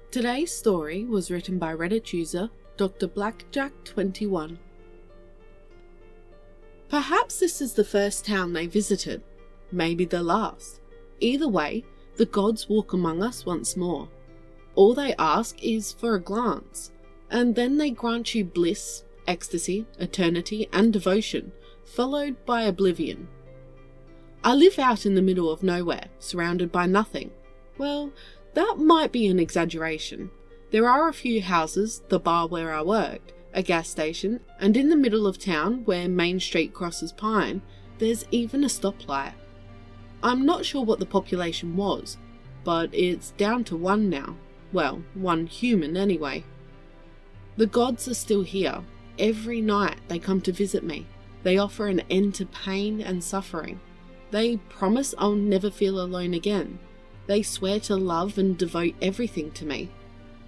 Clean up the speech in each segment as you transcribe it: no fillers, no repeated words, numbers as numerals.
Today's story was written by Reddit user Dr. Blackjack21. Perhaps this is the first town they visited, maybe the last. Either way, the gods walk among us once more. All they ask is for a glance, and then they grant you bliss, ecstasy, eternity, and devotion, followed by oblivion. I live out in the middle of nowhere, surrounded by nothing. Well, that might be an exaggeration. There are a few houses, the bar where I worked, a gas station, and in the middle of town, where Main Street crosses Pine, there's even a stoplight. I'm not sure what the population was, but it's down to one now. Well, one human anyway. The gods are still here. Every night they come to visit me. They offer an end to pain and suffering. They promise I'll never feel alone again. They swear to love and devote everything to me.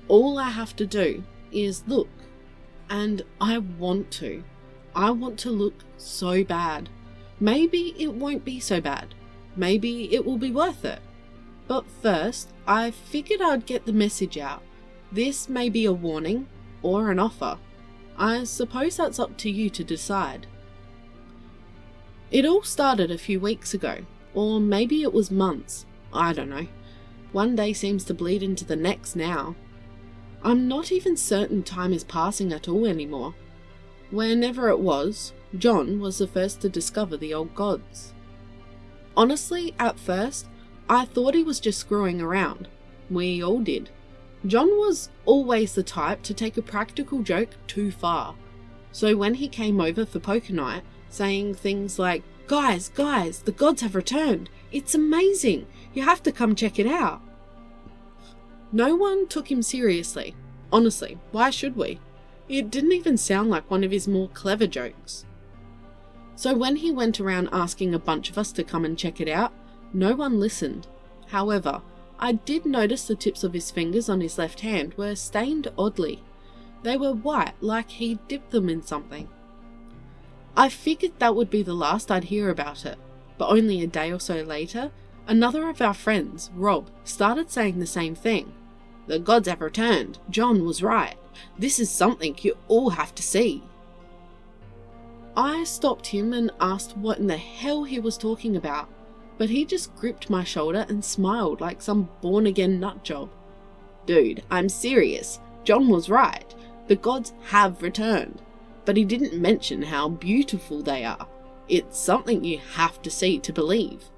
All I have to do is look. And I want to. I want to look so bad. Maybe it won't be so bad. Maybe it will be worth it. But first, I figured I'd get the message out. This may be a warning or an offer. I suppose that's up to you to decide. It all started a few weeks ago, or maybe it was months. I don't know. One day seems to bleed into the next now. I'm not even certain time is passing at all anymore. Whenever it was, John was the first to discover the old gods. Honestly, at first, I thought he was just screwing around. We all did. John was always the type to take a practical joke too far. So when he came over for poker night, saying things like, Guys, the gods have returned. It's amazing. You have to come check it out." No one took him seriously. Honestly, why should we? It didn't even sound like one of his more clever jokes. So when he went around asking a bunch of us to come and check it out, no one listened. However, I did notice the tips of his fingers on his left hand were stained oddly. They were white, like he dipped them in something. I figured that would be the last I'd hear about it, but only a day or so later, another of our friends, Rob, started saying the same thing. "The gods have returned. John was right. This is something you all have to see." I stopped him and asked what in the hell he was talking about, but he just gripped my shoulder and smiled like some born-again nutjob. "Dude, I'm serious. John was right. The gods have returned. But he didn't mention how beautiful they are. It's something you have to see to believe."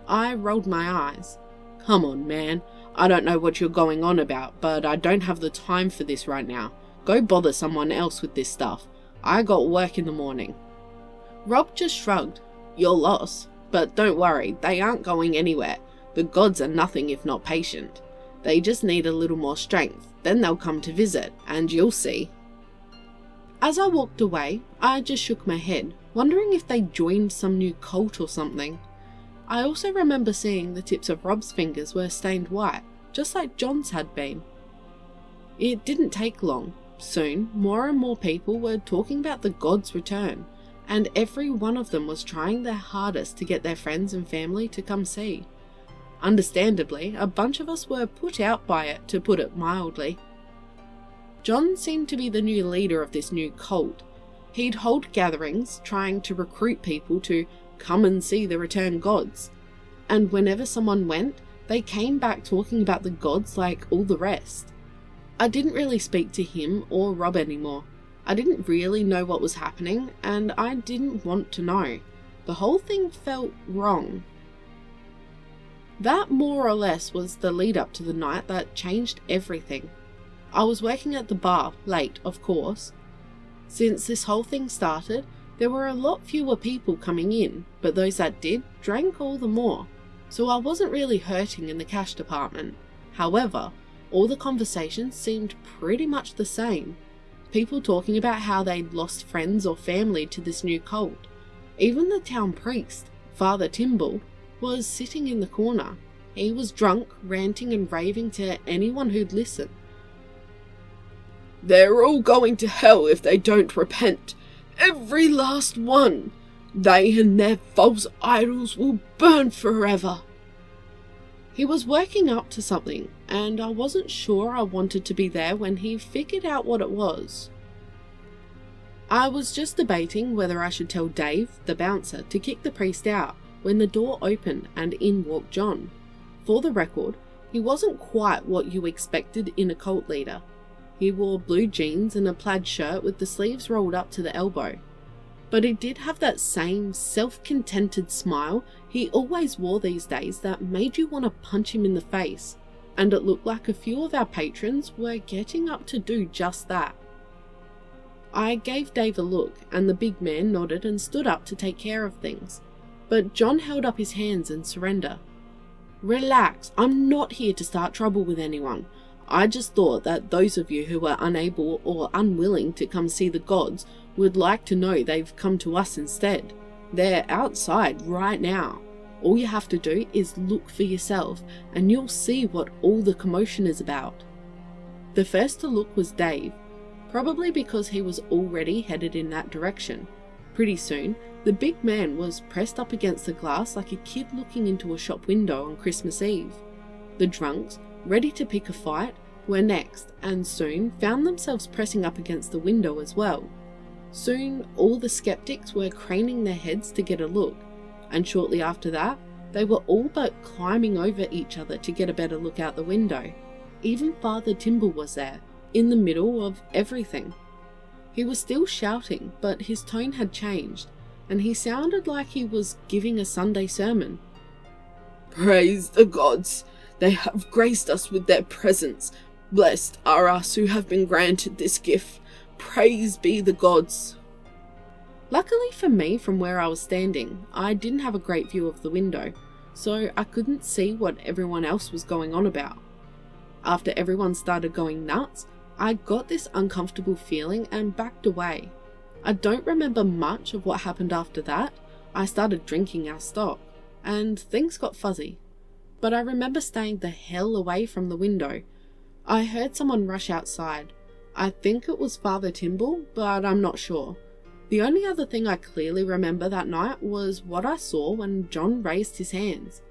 I rolled my eyes. "Come on, man. I don't know what you're going on about, but I don't have the time for this right now. Go bother someone else with this stuff. I got work in the morning." Rob just shrugged. "Your loss. But don't worry, they aren't going anywhere. The gods are nothing if not patient. They just need a little more strength. Then they'll come to visit, and you'll see." As I walked away, I just shook my head, wondering if they joined some new cult or something. I also remember seeing the tips of Rob's fingers were stained white, just like John's had been. It didn't take long. Soon, more and more people were talking about the gods' return, and every one of them was trying their hardest to get their friends and family to come see. Understandably, a bunch of us were put out by it, to put it mildly. John seemed to be the new leader of this new cult. He'd hold gatherings, trying to recruit people to come and see the returned gods. And whenever someone went, they came back talking about the gods like all the rest. I didn't really speak to him or Rob anymore. I didn't really know what was happening, and I didn't want to know. The whole thing felt wrong. That more or less was the lead up to the night that changed everything. I was working at the bar, late of course. Since this whole thing started, there were a lot fewer people coming in, but those that did drank all the more, so I wasn't really hurting in the cash department. However, all the conversations seemed pretty much the same. People talking about how they'd lost friends or family to this new cult. Even the town priest, Father Timble, was sitting in the corner. He was drunk, ranting and raving to anyone who'd listen. "They're all going to hell if they don't repent. Every last one. They and their false idols will burn forever." He was working up to something, and I wasn't sure I wanted to be there when he figured out what it was. I was just debating whether I should tell Dave, the bouncer, to kick the priest out when the door opened and in walked John. For the record, he wasn't quite what you expected in a cult leader. He wore blue jeans and a plaid shirt with the sleeves rolled up to the elbow. But he did have that same self-contented smile he always wore these days that made you want to punch him in the face, and it looked like a few of our patrons were getting up to do just that. I gave Dave a look, and the big man nodded and stood up to take care of things, but John held up his hands in surrender. "Relax, I'm not here to start trouble with anyone. I just thought that those of you who were unable or unwilling to come see the gods would like to know they've come to us instead. They're outside right now. All you have to do is look for yourself and you'll see what all the commotion is about." The first to look was Dave, probably because he was already headed in that direction. Pretty soon, the big man was pressed up against the glass like a kid looking into a shop window on Christmas Eve. The drunks, ready to pick a fight, were next, and soon found themselves pressing up against the window as well. Soon, all the skeptics were craning their heads to get a look, and shortly after that, they were all but climbing over each other to get a better look out the window. Even Father Timble was there, in the middle of everything. He was still shouting, but his tone had changed, and he sounded like he was giving a Sunday sermon. "Praise the gods! They have graced us with their presence. Blessed are us who have been granted this gift. Praise be the gods." Luckily for me, from where I was standing, I didn't have a great view of the window, so I couldn't see what everyone else was going on about. After everyone started going nuts, I got this uncomfortable feeling and backed away. I don't remember much of what happened after that. I started drinking our stock, and things got fuzzy. But I remember staying the hell away from the window. I heard someone rush outside. I think it was Father Timble, but I'm not sure. The only other thing I clearly remember that night was what I saw when John raised his hands.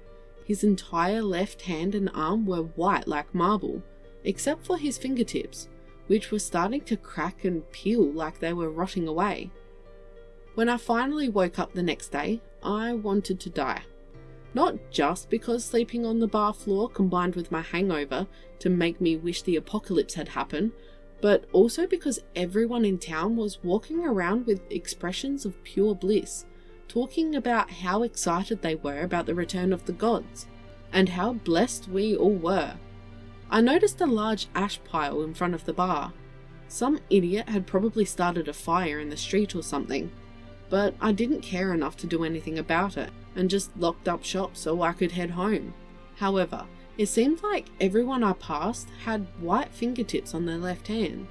His entire left hand and arm were white like marble, except for his fingertips, which were starting to crack and peel like they were rotting away. When I finally woke up the next day, I wanted to die. Not just because sleeping on the bar floor combined with my hangover to make me wish the apocalypse had happened, but also because everyone in town was walking around with expressions of pure bliss, talking about how excited they were about the return of the gods, and how blessed we all were. I noticed a large ash pile in front of the bar. Some idiot had probably started a fire in the street or something, but I didn't care enough to do anything about it, and just locked up shop so I could head home. However, it seemed like everyone I passed had white fingertips on their left hand.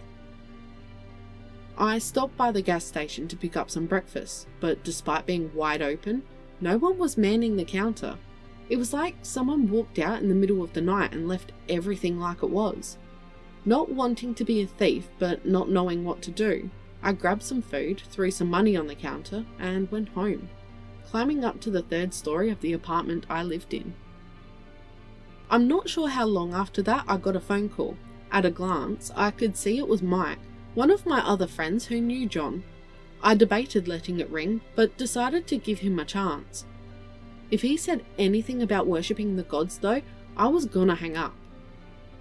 I stopped by the gas station to pick up some breakfast, but despite being wide open, no one was manning the counter. It was like someone walked out in the middle of the night and left everything like it was. Not wanting to be a thief, but not knowing what to do, I grabbed some food, threw some money on the counter, and went home, climbing up to the 3rd story of the apartment I lived in. I'm not sure how long after that I got a phone call. At a glance, I could see it was Mike, one of my other friends who knew John. I debated letting it ring, but decided to give him a chance. If he said anything about worshipping the gods though, I was gonna hang up.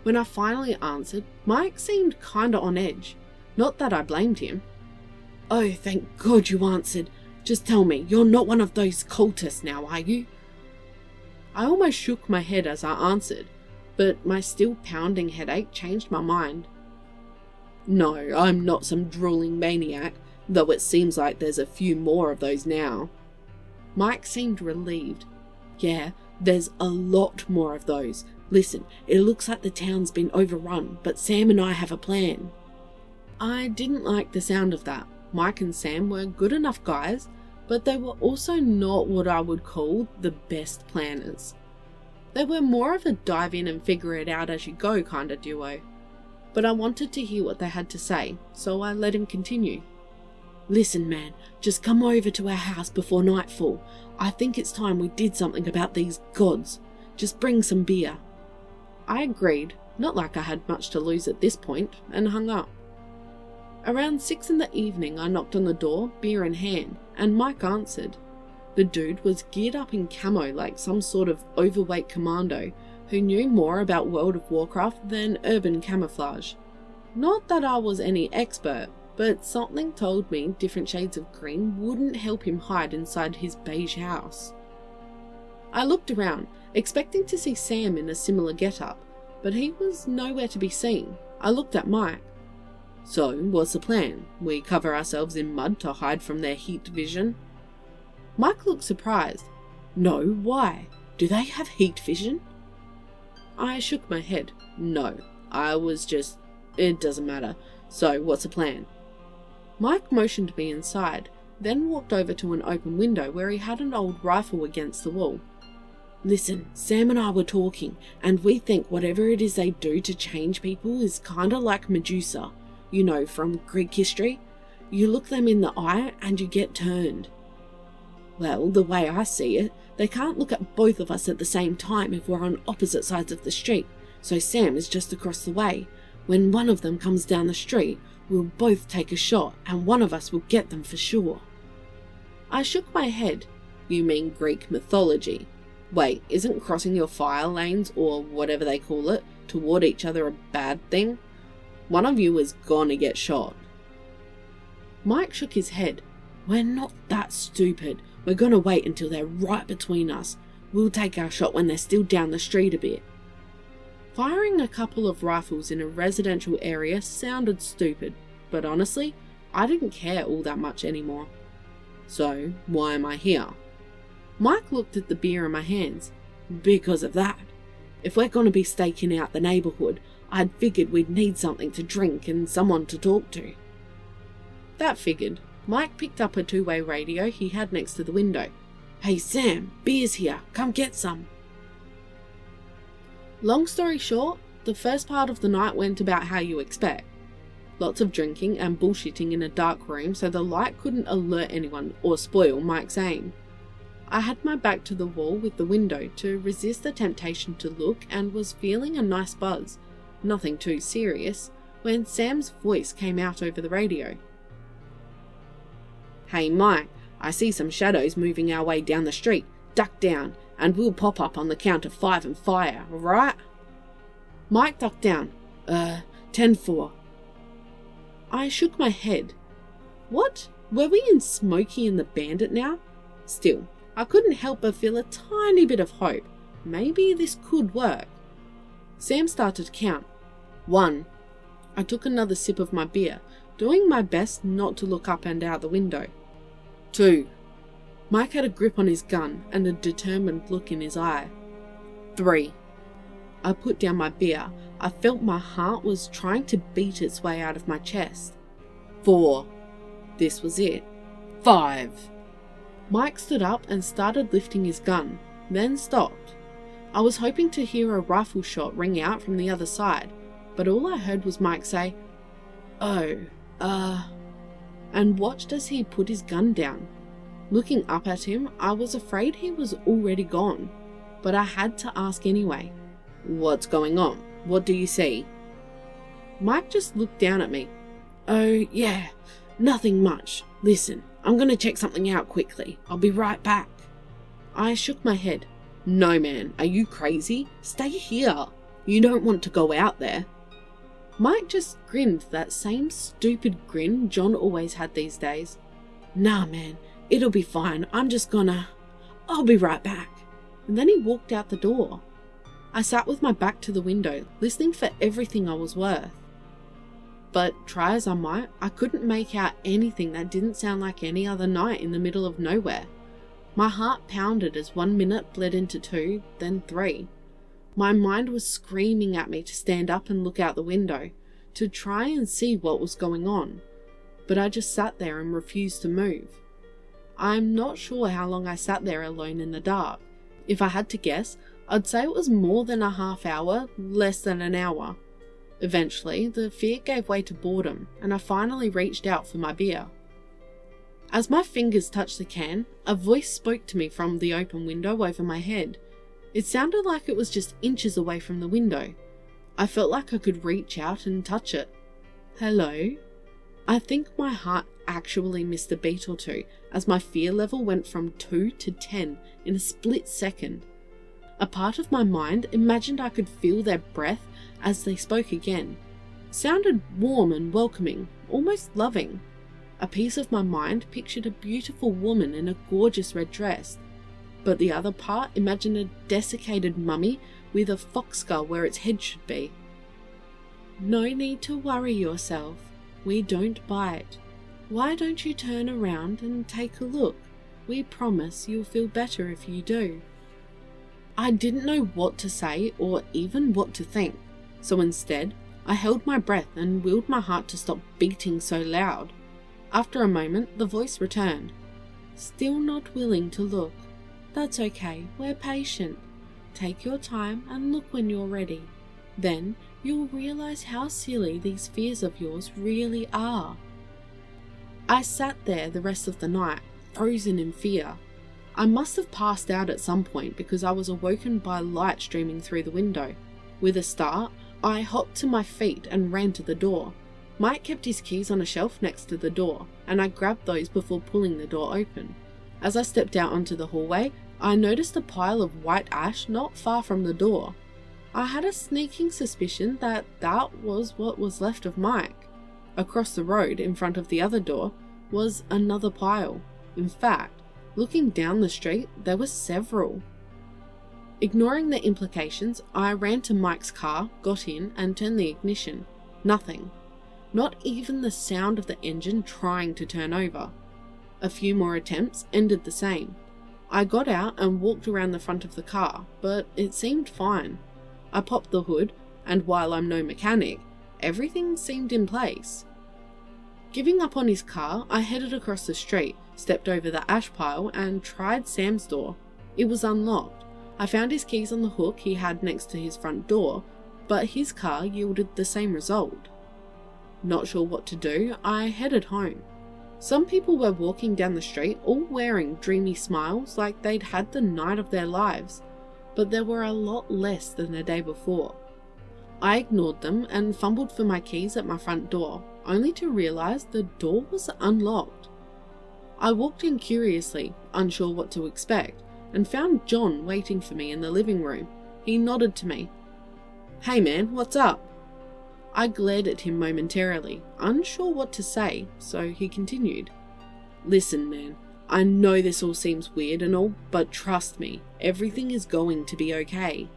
When I finally answered, Mike seemed kinda on edge. Not that I blamed him. "Oh, thank God you answered. Just tell me, you're not one of those cultists now, are you?" I almost shook my head as I answered, but my still pounding headache changed my mind. "No, I'm not some drooling maniac, though it seems like there's a few more of those now." Mike seemed relieved. "Yeah, there's a lot more of those. Listen, it looks like the town's been overrun, but Sam and I have a plan." I didn't like the sound of that. Mike and Sam were good enough guys, but they were also not what I would call the best planners. They were more of a dive in and figure it out as you go kind of duo. But I wanted to hear what they had to say, so I let him continue. "Listen man, just come over to our house before nightfall. I think it's time we did something about these gods. just bring some beer." I agreed, not like I had much to lose at this point, and hung up. Around 6 in the evening I knocked on the door, beer in hand, and Mike answered. The dude was geared up in camo like some sort of overweight commando who knew more about World of Warcraft than urban camouflage. Not that I was any expert, but something told me different shades of green wouldn't help him hide inside his beige house. I looked around, expecting to see Sam in a similar getup, but he was nowhere to be seen. I looked at Mike. "So, what's the plan? We cover ourselves in mud to hide from their heat vision?" Mike looked surprised. "No, why? Do they have heat vision?" I shook my head. "No, it doesn't matter. So, what's the plan?" Mike motioned me inside, then walked over to an open window where he had an old rifle against the wall. "Listen, Sam and I were talking, and we think whatever it is they do to change people is kinda like Medusa. You know, from Greek history. You look them in the eye and you get turned. Well, the way I see it, they can't look at both of us at the same time if we're on opposite sides of the street, so Sam is just across the way. When one of them comes down the street, we'll both take a shot and one of us will get them for sure." I shook my head. "You mean Greek mythology? Wait, isn't crossing your fire lanes, or whatever they call it, toward each other a bad thing? One of you is gonna get shot." Mike shook his head. "We're not that stupid. We're gonna wait until they're right between us. We'll take our shot when they're still down the street a bit." Firing a couple of rifles in a residential area sounded stupid, but honestly, I didn't care all that much anymore. "So, why am I here?" Mike looked at the beer in my hands. "Because of that. If we're gonna be staking out the neighborhood, I'd figured we'd need something to drink and someone to talk to." That figured. Mike picked up a two-way radio he had next to the window. "Hey Sam, beer's here, come get some." Long story short, the first part of the night went about how you expect. Lots of drinking and bullshitting in a dark room so the light couldn't alert anyone or spoil Mike's aim. I had my back to the wall with the window to resist the temptation to look and was feeling a nice buzz, nothing too serious, when Sam's voice came out over the radio. "Hey Mike, I see some shadows moving our way down the street. Duck down, and we'll pop up on the count of 5 and fire, alright?" Mike ducked down. 10-4. I shook my head. What? Were we in Smokey and the Bandit now? Still, I couldn't help but feel a tiny bit of hope. Maybe this could work. Sam started to count. 1. I took another sip of my beer, doing my best not to look up and out the window. 2. Mike had a grip on his gun and a determined look in his eye. 3. I put down my beer. I felt my heart was trying to beat its way out of my chest. 4. This was it. 5. Mike stood up and started lifting his gun, then stopped. I was hoping to hear a rifle shot ring out from the other side, but all I heard was Mike say, and watched as he put his gun down. Looking up at him, I was afraid he was already gone, but I had to ask anyway. "What's going on? What do you see?" Mike just looked down at me. "Oh, yeah, nothing much. Listen, I'm gonna check something out quickly. I'll be right back." I shook my head. "No, man, are you crazy? Stay here. You don't want to go out there." Mike just grinned that same stupid grin John always had these days. "Nah, man, it'll be fine. I'll be right back." And then he walked out the door. I sat with my back to the window, listening for everything I was worth. But try as I might, I couldn't make out anything that didn't sound like any other night in the middle of nowhere. My heart pounded as 1 minute bled into 2, then 3. My mind was screaming at me to stand up and look out the window, to try and see what was going on. But I just sat there and refused to move. I'm not sure how long I sat there alone in the dark. If I had to guess, I'd say it was more than a half hour, less than an hour. Eventually, the fear gave way to boredom, and I finally reached out for my beer. As my fingers touched the can, a voice spoke to me from the open window over my head. It sounded like it was just inches away from the window. I felt like I could reach out and touch it. Hello? I think my heart actually missed a beat or two as my fear level went from 2 to 10 in a split second. A part of my mind imagined I could feel their breath as they spoke again. It sounded warm and welcoming, almost loving. A piece of my mind pictured a beautiful woman in a gorgeous red dress, but the other part imagined a desiccated mummy with a fox skull where its head should be. No need to worry yourself. We don't bite. Why don't you turn around and take a look? We promise you'll feel better if you do. I didn't know what to say or even what to think, so instead I held my breath and willed my heart to stop beating so loud. After a moment, the voice returned. Still not willing to look? That's okay, we're patient. Take your time and look when you're ready. Then you'll realize how silly these fears of yours really are. I sat there the rest of the night, frozen in fear. I must have passed out at some point because I was awoken by light streaming through the window. With a start, I hopped to my feet and ran to the door. Mike kept his keys on a shelf next to the door, and I grabbed those before pulling the door open. As I stepped out onto the hallway, I noticed a pile of white ash not far from the door. I had a sneaking suspicion that that was what was left of Mike. Across the road, in front of the other door, was another pile. In fact, looking down the street, there were several. Ignoring the implications, I ran to Mike's car, got in, and turned the ignition. Nothing. Not even the sound of the engine trying to turn over. A few more attempts ended the same. I got out and walked around the front of the car, but it seemed fine. I popped the hood, and while I'm no mechanic, everything seemed in place. Giving up on his car, I headed across the street, stepped over the ash pile, and tried Sam's door. It was unlocked. I found his keys on the hook he had next to his front door, but his car yielded the same result. Not sure what to do, I headed home. Some people were walking down the street, all wearing dreamy smiles like they'd had the night of their lives, but there were a lot less than the day before. I ignored them and fumbled for my keys at my front door, only to realise the door was unlocked. I walked in curiously, unsure what to expect, and found John waiting for me in the living room. He nodded to me. "Hey man, what's up?" I glared at him momentarily, unsure what to say, so he continued. "Listen man, I know this all seems weird and all, but trust me, everything is going to be okay."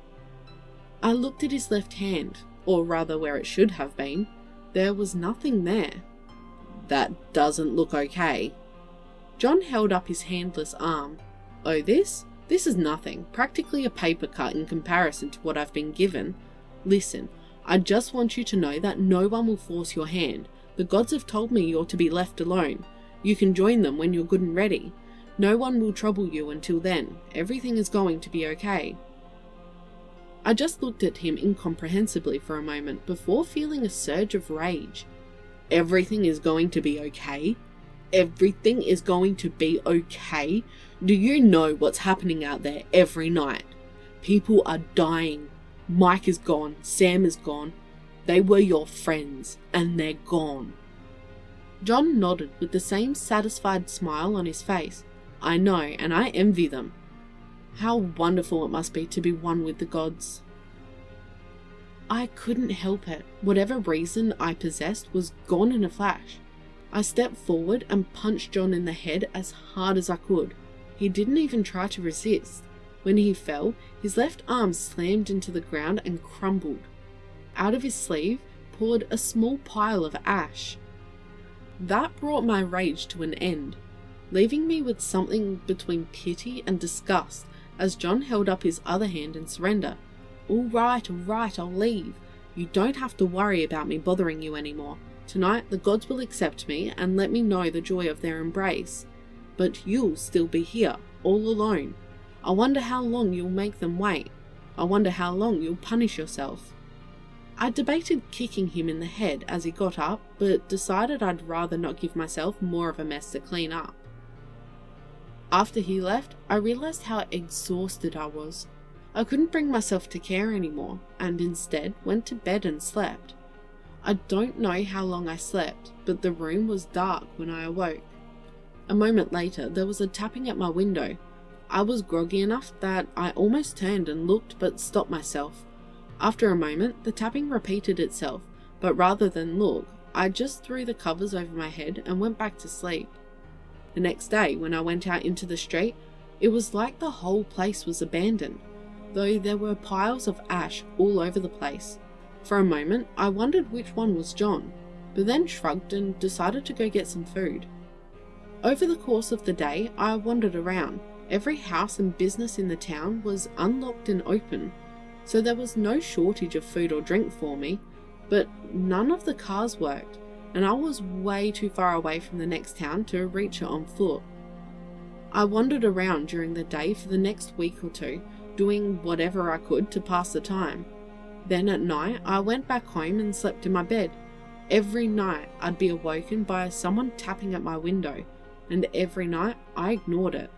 I looked at his left hand, or rather where it should have been. There was nothing there. "That doesn't look okay." John held up his handless arm. "Oh, this? This is nothing, practically a paper cut in comparison to what I've been given. Listen, I just want you to know that no one will force your hand. The gods have told me you're to be left alone. You can join them when you're good and ready. No one will trouble you until then. Everything is going to be okay." I just looked at him incomprehensibly for a moment before feeling a surge of rage. Everything is going to be okay? Everything is going to be okay? Do you know what's happening out there every night? People are dying. Mike is gone, Sam is gone. They were your friends, and they're gone. John nodded with the same satisfied smile on his face. I know, and I envy them. How wonderful it must be to be one with the gods. I couldn't help it. Whatever reason I possessed was gone in a flash. I stepped forward and punched John in the head as hard as I could. He didn't even try to resist. When he fell, his left arm slammed into the ground and crumbled. Out of his sleeve poured a small pile of ash. That brought my rage to an end, leaving me with something between pity and disgust as John held up his other hand in surrender. All right, I'll leave. You don't have to worry about me bothering you anymore. Tonight the gods will accept me and let me know the joy of their embrace. But you'll still be here, all alone. I wonder how long you'll make them wait. I wonder how long you'll punish yourself." I debated kicking him in the head as he got up, but decided I'd rather not give myself more of a mess to clean up. After he left, I realised how exhausted I was. I couldn't bring myself to care anymore, and instead went to bed and slept. I don't know how long I slept, but the room was dark when I awoke. A moment later, there was a tapping at my window. I was groggy enough that I almost turned and looked but stopped myself. After a moment, the tapping repeated itself, but rather than look, I just threw the covers over my head and went back to sleep. The next day, when I went out into the street, it was like the whole place was abandoned, though there were piles of ash all over the place. For a moment, I wondered which one was John, but then shrugged and decided to go get some food. Over the course of the day, I wandered around. Every house and business in the town was unlocked and open, so there was no shortage of food or drink for me, but none of the cars worked, and I was way too far away from the next town to reach it on foot. I wandered around during the day for the next week or two, doing whatever I could to pass the time. Then at night, I went back home and slept in my bed. Every night, I'd be awoken by someone tapping at my window, and every night, I ignored it.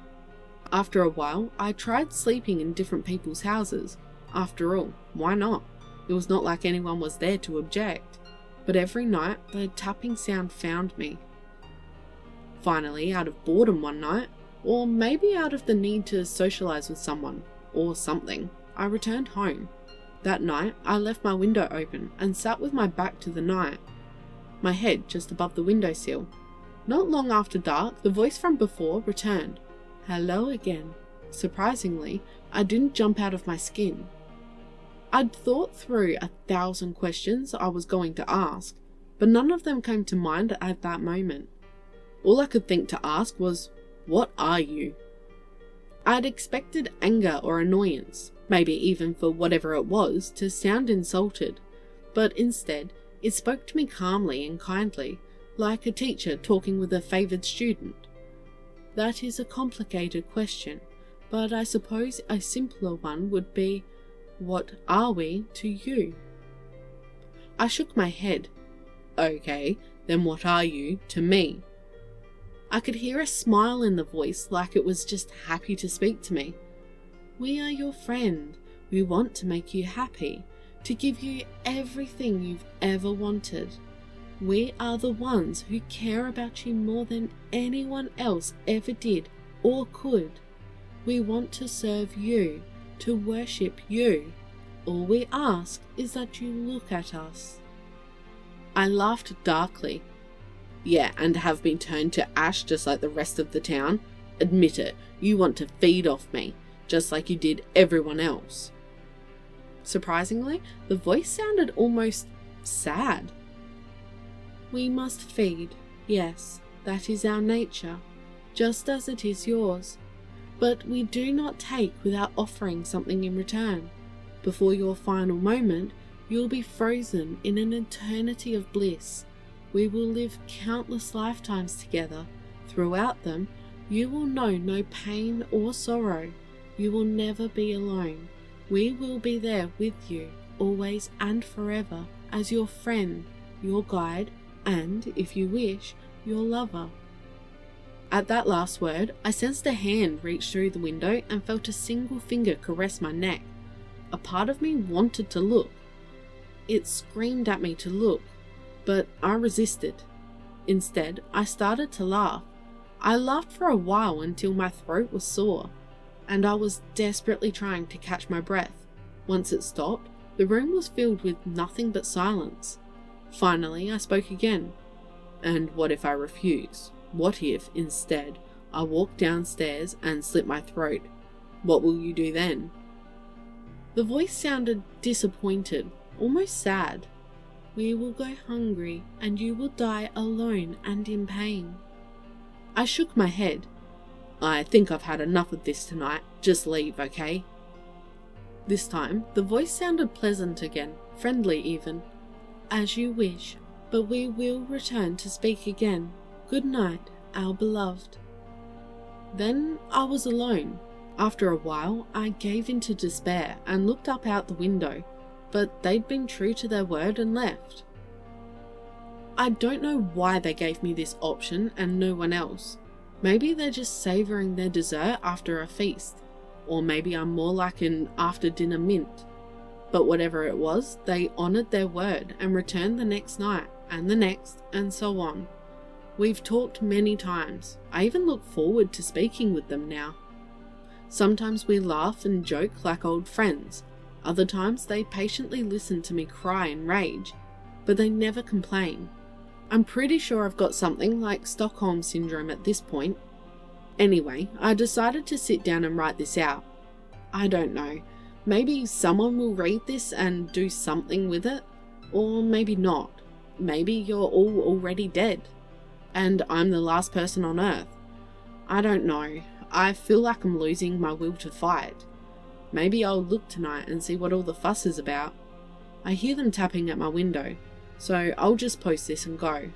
After a while, I tried sleeping in different people's houses. After all, why not? It was not like anyone was there to object. But every night, the tapping sound found me. Finally, out of boredom one night, or maybe out of the need to socialize with someone, or something, I returned home. That night, I left my window open and sat with my back to the night, my head just above the windowsill. Not long after dark, the voice from before returned. Hello again. Surprisingly, I didn't jump out of my skin. I'd thought through 1,000 questions I was going to ask, but none of them came to mind at that moment. All I could think to ask was, what are you? I'd expected anger or annoyance, maybe even for whatever it was, to sound insulted, but instead it spoke to me calmly and kindly, like a teacher talking with a favoured student. That is a complicated question, but I suppose a simpler one would be, what are we to you? I shook my head. Okay, then what are you to me? I could hear a smile in the voice, like it was just happy to speak to me. We are your friend. We want to make you happy, to give you everything you've ever wanted. We are the ones who care about you more than anyone else ever did or could. We want to serve you, to worship you. All we ask is that you look at us. I laughed darkly. Yeah, and have been turned to ash just like the rest of the town? Admit it, you want to feed off me, just like you did everyone else. Surprisingly, the voice sounded almost sad. We must feed, yes, that is our nature, just as it is yours. But we do not take without offering something in return. Before your final moment, you will be frozen in an eternity of bliss. We will live countless lifetimes together. Throughout them, you will know no pain or sorrow. You will never be alone. We will be there with you, always and forever, as your friend, your guide, and, if you wish, your lover. At that last word, I sensed a hand reach through the window and felt a single finger caress my neck. A part of me wanted to look. It screamed at me to look, but I resisted. Instead, I started to laugh. I laughed for a while until my throat was sore, and I was desperately trying to catch my breath. Once it stopped, the room was filled with nothing but silence. Finally, I spoke again. And what if I refuse? What if, instead, I walk downstairs and slit my throat? What will you do then? The voice sounded disappointed, almost sad. We will go hungry, and you will die alone and in pain. I shook my head. I think I've had enough of this tonight. Just leave, okay? This time, the voice sounded pleasant again, friendly even. As you wish, but we will return to speak again. Good night, our beloved. Then I was alone. After a while, I gave in to despair and looked up out the window, but they'd been true to their word and left. I don't know why they gave me this option and no one else. Maybe they're just savouring their dessert after a feast. or maybe I'm more like an after-dinner mint. But whatever it was, they honoured their word and returned the next night, and the next, and so on. We've talked many times. I even look forward to speaking with them now. Sometimes we laugh and joke like old friends. Other times they patiently listen to me cry and rage, but they never complain. I'm pretty sure I've got something like Stockholm Syndrome at this point. Anyway, I decided to sit down and write this out. I don't know. Maybe someone will read this and do something with it, or maybe not. Maybe you're all already dead, and I'm the last person on Earth. I don't know. I feel like I'm losing my will to fight. Maybe I'll look tonight and see what all the fuss is about. I hear them tapping at my window, so I'll just post this and go.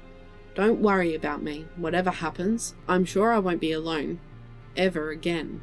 Don't worry about me. Whatever happens, I'm sure I won't be alone. Ever again.